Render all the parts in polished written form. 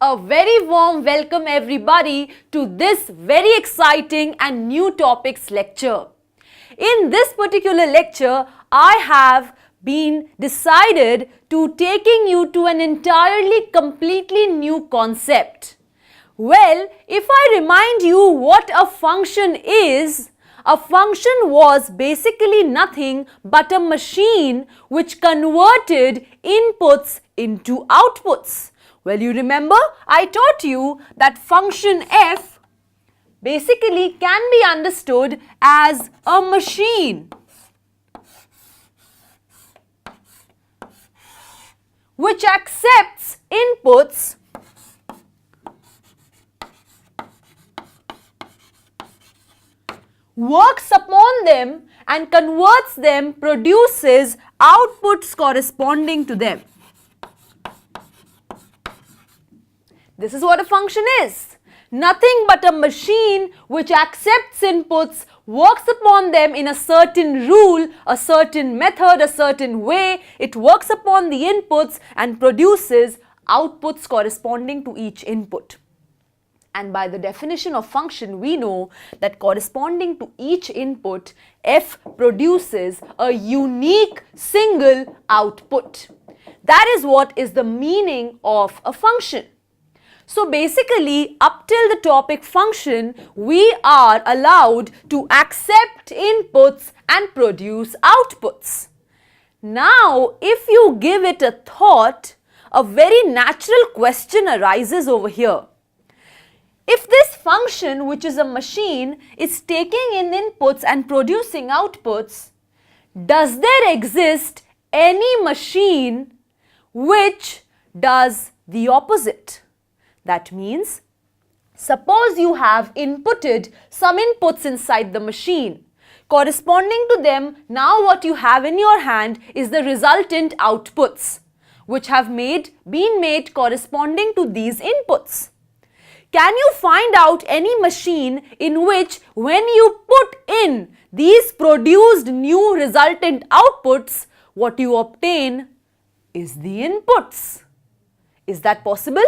A very warm welcome everybody to this very exciting and new topics lecture. In this particular lecture, I have been decided to taking you to an entirely completely new concept. Well, if I remind you what a function is, a function was basically nothing but a machine which converted inputs into outputs. Well, you remember I taught you that function f basically can be understood as a machine which accepts inputs works upon them and converts them, produces outputs corresponding to them. This is what a function is. Nothing but a machine which accepts inputs, works upon them in a certain rule, a certain method, a certain way. It works upon the inputs and produces outputs corresponding to each input. And by the definition of function, we know that corresponding to each input, f produces a unique single output. That is what is the meaning of a function. So basically, up till the topic function, we are allowed to accept inputs and produce outputs. Now, if you give it a thought, a very natural question arises over here. If this function, which is a machine, is taking in inputs and producing outputs, does there exist any machine which does the opposite? That means, suppose you have inputted some inputs inside the machine. Corresponding to them, now what you have in your hand is the resultant outputs, which have been made corresponding to these inputs. Can you find out any machine in which when you put in these produced new resultant outputs, what you obtain is the inputs? Is that possible?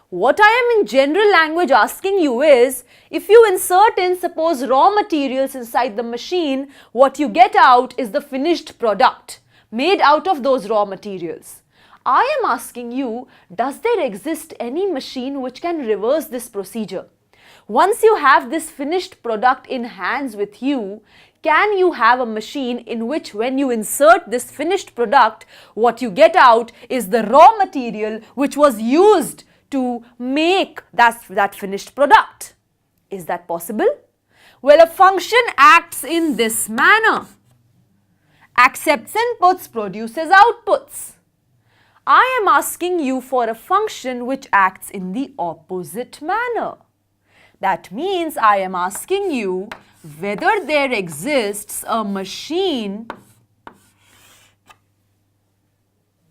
What I am in general language asking you is, if you insert in suppose raw materials inside the machine, what you get out is the finished product made out of those raw materials. I am asking you, does there exist any machine which can reverse this procedure? Once you have this finished product in hands with you, can you have a machine in which when you insert this finished product, what you get out is the raw material which was used to make that finished product? Is that possible? Well, a function acts in this manner. Accepts inputs, produces outputs. I am asking you for a function which acts in the opposite manner. That means I am asking you whether there exists a machine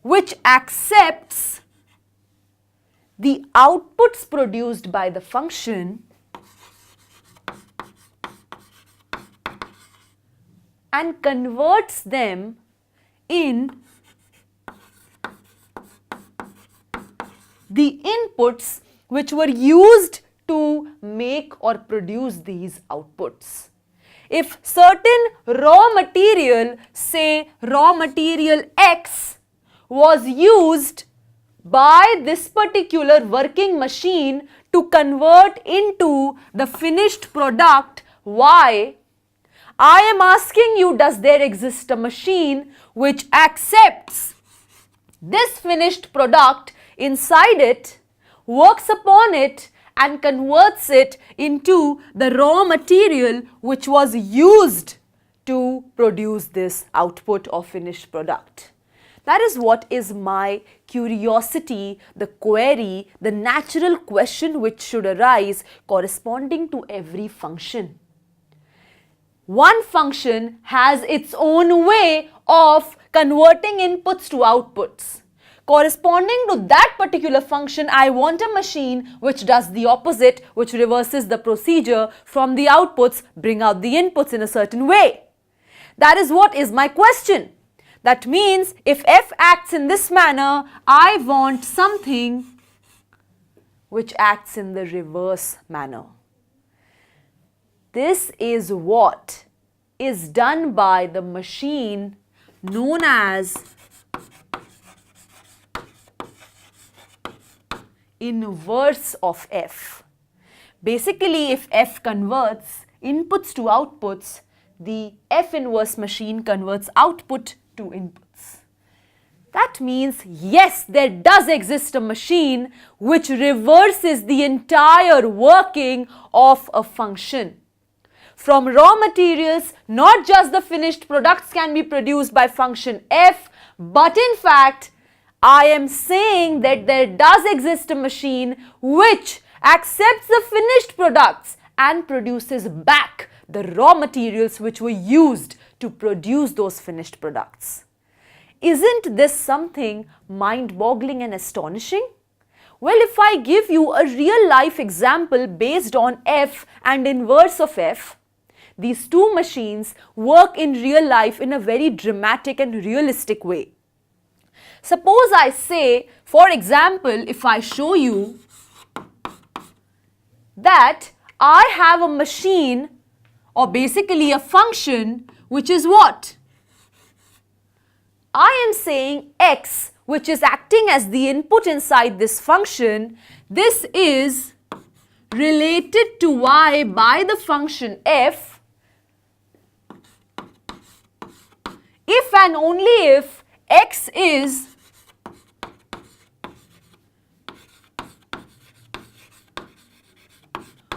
which accepts the outputs produced by the function and converts them in the inputs which were used to make or produce these outputs. If certain raw material, say raw material X, was used by this particular working machine to convert into the finished product Y, I am asking you, does there exist a machine which accepts this finished product inside it, works upon it and converts it into the raw material which was used to produce this output or finished product? That is what is my curiosity, the query, the natural question which should arise corresponding to every function. One function has its own way of converting inputs to outputs. Corresponding to that particular function, I want a machine which does the opposite, which reverses the procedure from the outputs, bring out the inputs in a certain way. That is what is my question. That means if f acts in this manner, I want something which acts in the reverse manner. This is what is done by the machine known as inverse of F. Basically, if F converts inputs to outputs, the F inverse machine converts output to inputs. That means, yes, there does exist a machine which reverses the entire working of a function. From raw materials, not just the finished products can be produced by function F, but in fact, I am saying that there does exist a machine which accepts the finished products and produces back the raw materials which were used to produce those finished products. Isn't this something mind-boggling and astonishing? Well, if I give you a real-life example based on F and inverse of F, these two machines work in real life in a very dramatic and realistic way. Suppose I say, for example, if I show you that I have a machine or basically a function which is what? I am saying X, which is acting as the input inside this function. This is related to Y by the function F if and only if X is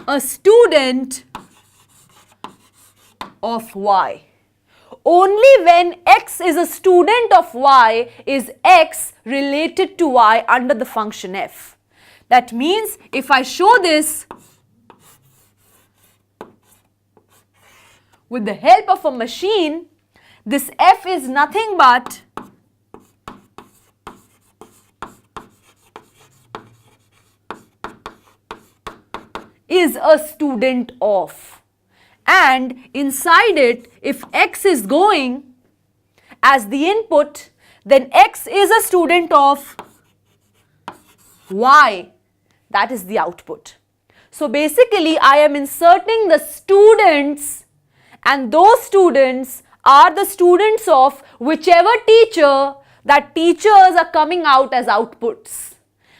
a student of Y. Only when X is a student of Y is X related to Y under the function F. That means if I show this with the help of a machine, this F is nothing but is a student of, and inside it, if X is going as the input, then X is a student of Y, that is the output. So basically I am inserting the students, and those students are the students of whichever teacher that teachers are coming out as outputs.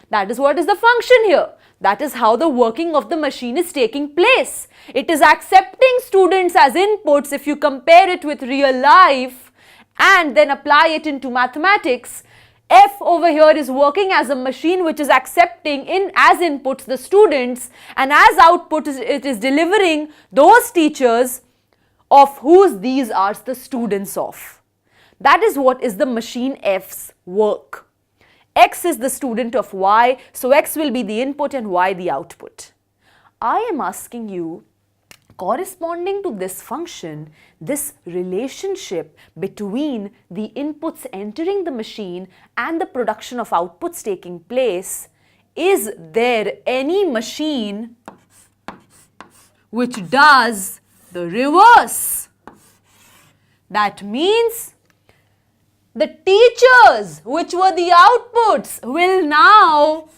That is what is the function here. That is how the working of the machine is taking place. It is accepting students as inputs. If you compare it with real life and then apply it into mathematics, F over here is working as a machine which is accepting as inputs the students, and as output it is delivering those teachers of whose these are the students of. That is what is the machine F's work. X is the student of Y, so X will be the input and Y the output. I am asking you, corresponding to this function, this relationship between the inputs entering the machine and the production of outputs taking place, is there any machine which does the reverse? That means the teachers, which were the outputs, will now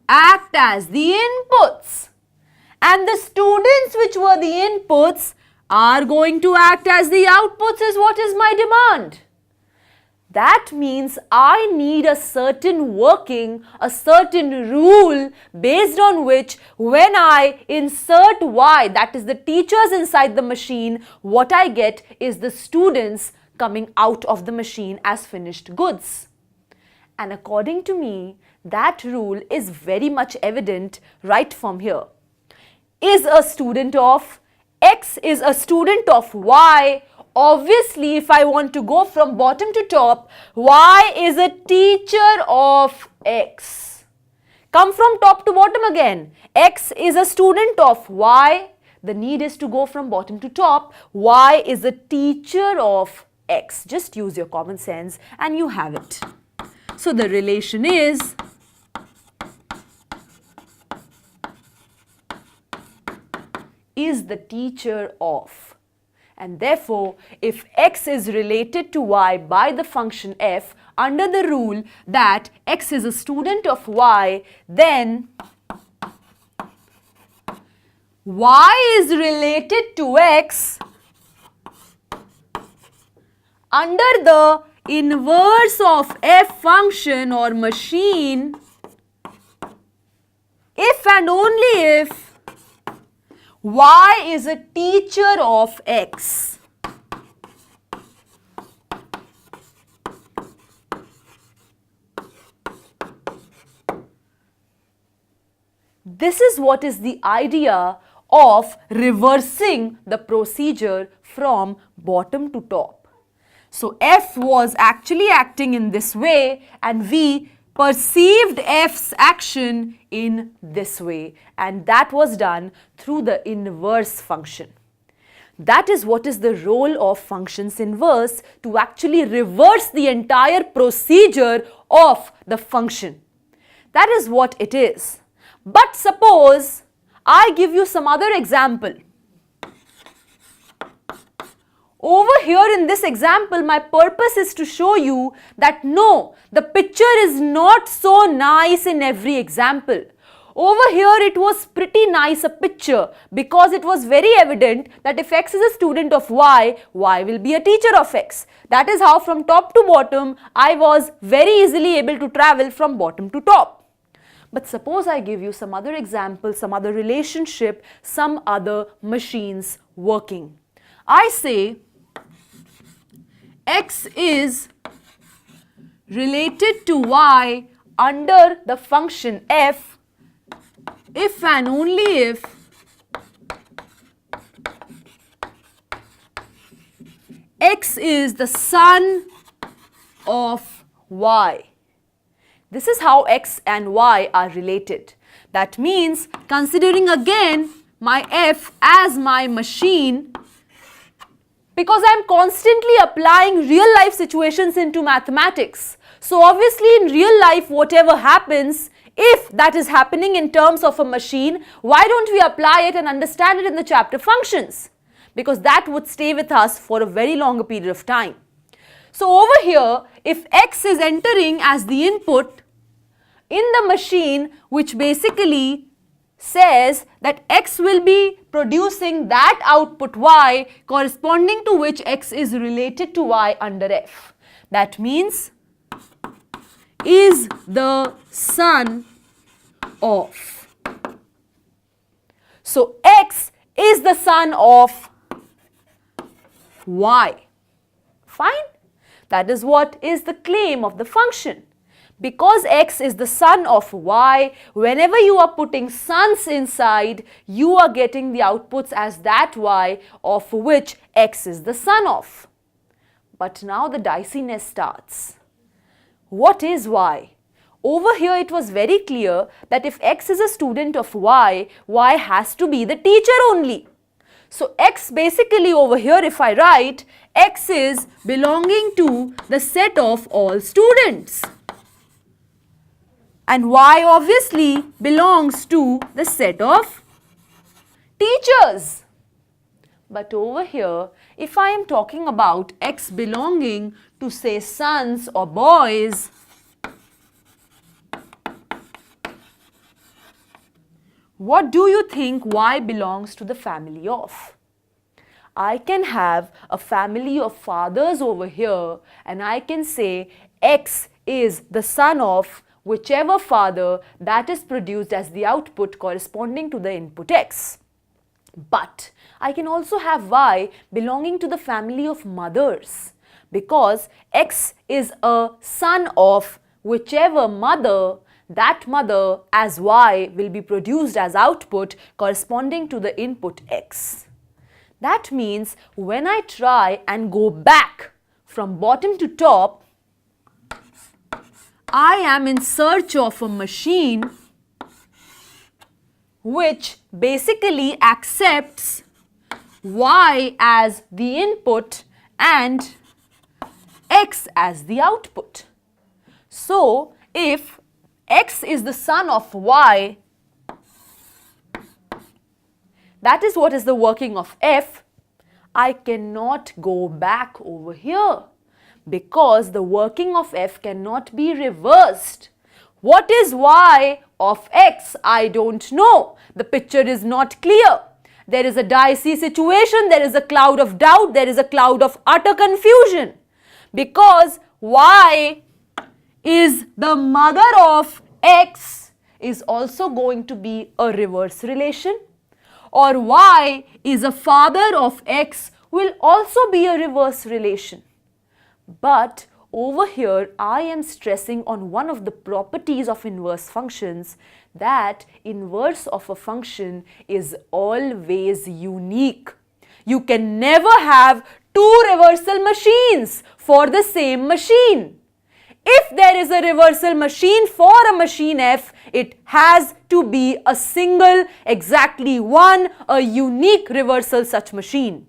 act as the inputs, and the students, which were the inputs, are going to act as the outputs, is what is my demand. That means I need a certain working, a certain rule based on which when I insert Y, that is the teachers inside the machine, what I get is the students coming out of the machine as finished goods. And according to me, that rule is very much evident right from here. Is a student of X is a student of Y. Obviously, if I want to go from bottom to top, Y is a teacher of X. Come from top to bottom again. X is a student of Y. The need is to go from bottom to top. Y is a teacher of X. Just use your common sense and you have it. So the relation is the teacher of. And therefore, if X is related to Y by the function F under the rule that X is a student of Y, then y is related to x under the inverse of f function or machine if and only if y is a teacher of x. This is what is the idea of reversing the procedure from bottom to top. So f was actually acting in this way and we perceived f's action in this way, and that was done through the inverse function. That is what is the role of functions inverse, to actually reverse the entire procedure of the function. That is what it is. But suppose I give you some other example. Over here in this example, my purpose is to show you that no, the picture is not so nice in every example. Over here it was pretty nice a picture because it was very evident that if x is a student of y, y will be a teacher of x. That is how from top to bottom I was very easily able to travel from bottom to top. But suppose I give you some other example, some other relationship, some other machines working. I say x is related to y under the function f if and only if x is the son of y. This is how x and y are related. That means, considering again my f as my machine, because I am constantly applying real life situations into mathematics. So obviously in real life whatever happens, if that is happening in terms of a machine, why don't we apply it and understand it in the chapter functions? Because that would stay with us for a very longer period of time. So over here, if x is entering as the input in the machine, which basically says that x will be producing that output y corresponding to which x is related to y under f. That means is the son of. So x is the son of y. Fine? That is what is the claim of the function. Because x is the son of y, whenever you are putting sons inside, you are getting the outputs as that y of which x is the son of. But now the diciness starts. What is y? Over here it was very clear that if x is a student of y, y has to be the teacher only. So x basically over here, if I write, x is belonging to the set of all students. And y obviously belongs to the set of teachers. But over here, if I am talking about x belonging to say sons or boys, what do you think y belongs to the family of? I can have a family of fathers over here and I can say x is the son of whichever father that is produced as the output corresponding to the input x. But I can also have y belonging to the family of mothers because x is a son of whichever mother, that mother as y will be produced as output corresponding to the input x. That means when I try and go back from bottom to top, I am in search of a machine which basically accepts y as the input and x as the output. So, if x is the son of y, that is what is the working of f, I cannot go back over here because the working of f cannot be reversed. What is y of x? I don't know. The picture is not clear. there is a dicey situation, there is a cloud of doubt, there is a cloud of utter confusion. Because y is the mother of x is also going to be a reverse relation, or y is a father of x will also be a reverse relation. But over here, I am stressing on one of the properties of inverse functions, that inverse of a function is always unique. You can never have two reversal machines for the same machine. If there is a reversal machine for a machine f, it has to be a single, exactly one, a unique reversal such machine.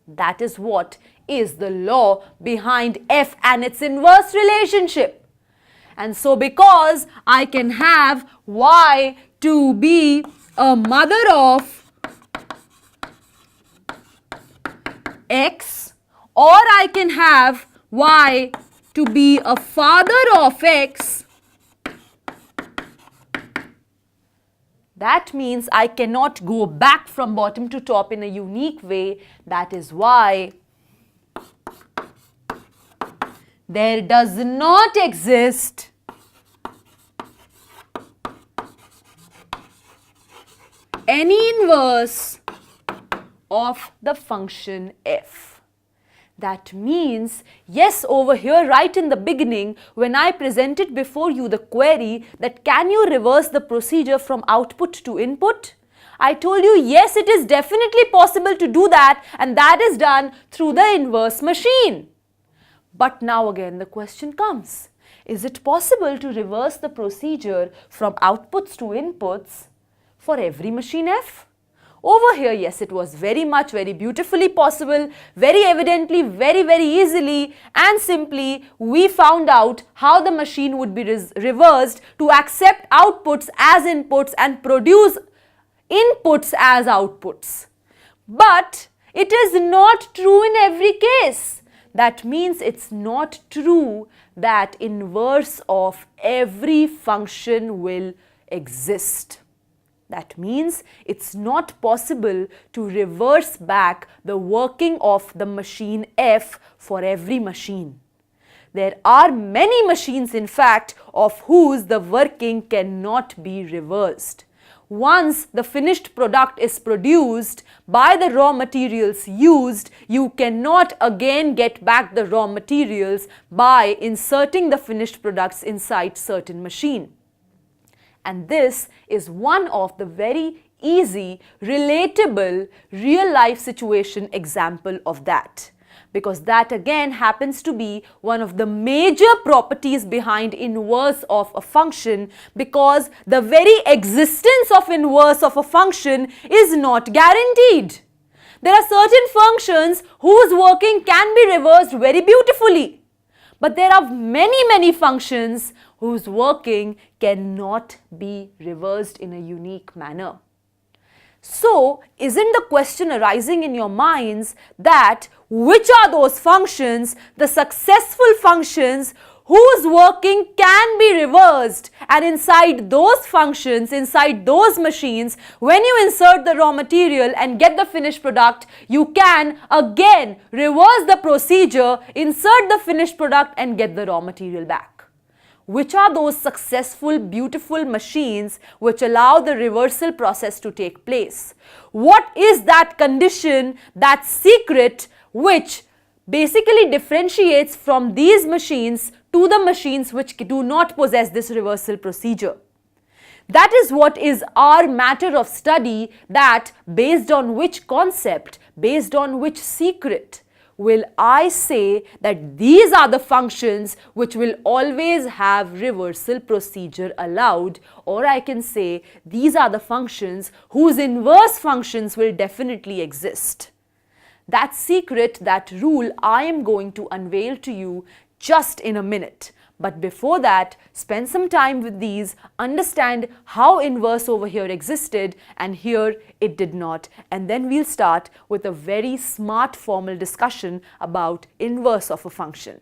That is what is the law behind f and its inverse relationship. And so because I can have y to be a mother of x, or I can have y to be a father of x, that means I cannot go back from bottom to top in a unique way. That is why there does not exist any inverse of the function f. That means, yes, over here right in the beginning, when I presented before you the query that can you reverse the procedure from output to input, I told you yes, it is definitely possible to do that, and that is done through the inverse machine. But now again the question comes, is it possible to reverse the procedure from outputs to inputs for every machine f? Over here, yes, it was very beautifully possible, very evidently, very easily and simply we found out how the machine would be reversed to accept outputs as inputs and produce inputs as outputs. But it is not true in every case. That means it's not true that inverse of every function will exist. That means it's not possible to reverse back the working of the machine f for every machine. There are many machines, in fact, of whose the working cannot be reversed. Once the finished product is produced by the raw materials used, you cannot again get back the raw materials by inserting the finished products inside certain machine. And this is one of the very easy, relatable, real-life situation example of that. Because that again happens to be one of the major properties behind inverse of a function, because the very existence of inverse of a function is not guaranteed. There are certain functions whose working can be reversed very beautifully. But there are many functions whose working cannot be reversed in a unique manner. So, isn't the question arising in your minds that which are those functions, the successful functions whose working can be reversed, and inside those functions, inside those machines, when you insert the raw material and get the finished product, you can again reverse the procedure, insert the finished product and get the raw material back. Which are those successful, beautiful machines which allow the reversal process to take place? What is that condition, that secret which basically differentiates from these machines to the machines which do not possess this reversal procedure? That is what is our matter of study, that based on which concept, based on which secret, will I say that these are the functions which will always have reversal procedure allowed, or I can say these are the functions whose inverse functions will definitely exist. That secret, that rule, I am going to unveil to you just in a minute. But before that, spend some time with these, understand how inverse over here existed and here it did not. And then we'll start with a very smart formal discussion about inverse of a function.